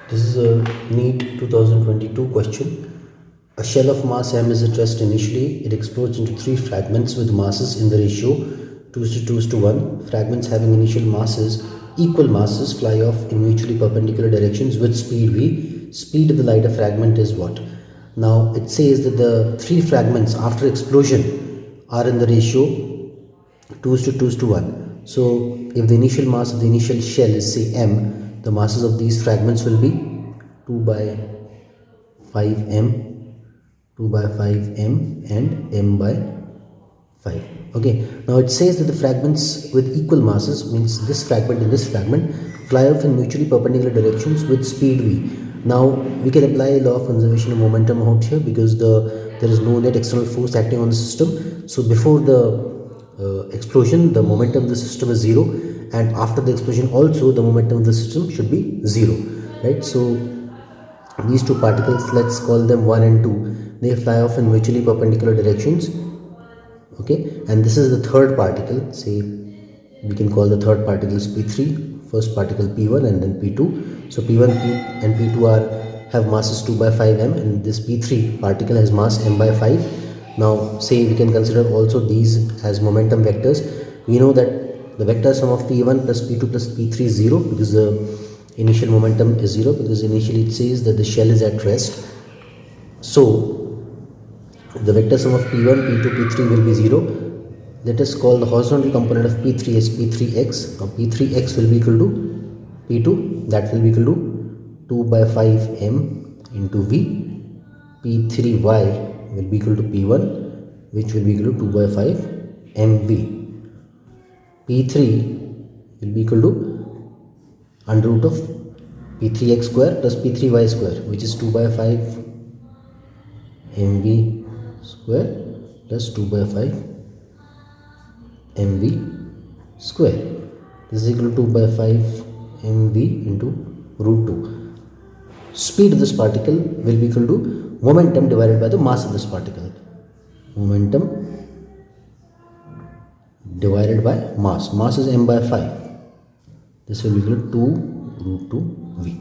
This is a NEET 2022 question. A shell of mass m is at rest initially. It explodes into three fragments with masses in the ratio 2:1. Fragments having initial masses, equal masses, fly off in mutually perpendicular directions with speed v. Speed of the lighter fragment is what? Now it says that the three fragments after explosion are in the ratio 2:1. So if the initial mass of the initial shell is say m, the masses of these fragments will be 2 by 5m, 2 by 5m and m by 5. Okay, now it says that the fragments with equal masses, means this fragment and this fragment, fly off in mutually perpendicular directions with speed v. Now we can apply law of conservation of momentum out here because there is no net external force acting on the system. So before the explosion, the momentum of the system is 0, and after the explosion also the momentum of the system should be 0, right? So these two particles, let's call them 1 and 2, they fly off in mutually perpendicular directions. Okay, and this is the third particle. Say we can call the third particle is p3, first particle p1 and then p2. So p1 and p2 have masses 2 by 5m, and this p3 particle has mass m by 5. Now say we can consider also these as momentum vectors. We know that the vector sum of p1 plus p2 plus p3 is 0 because the initial momentum is 0, because initially it says that the shell is at rest. So the vector sum of p1, p2, p3 will be 0. Let us call the horizontal component of p3 as p3x. Now p3x will be equal to p2, that will be equal to 2 by 5m into v. p3y will be equal to p1, which will be equal to 2 by 5 mv. p3 will be equal to under root of p3x square plus p3y square, which is 2 by 5 mv square plus 2 by 5 mv square. This is equal to 2 by 5 mv into root 2. Speed of this particle will be equal to momentum divided by the mass of this particle. Momentum divided by mass. Mass is m by 5. This will be equal to 2 root 2 v.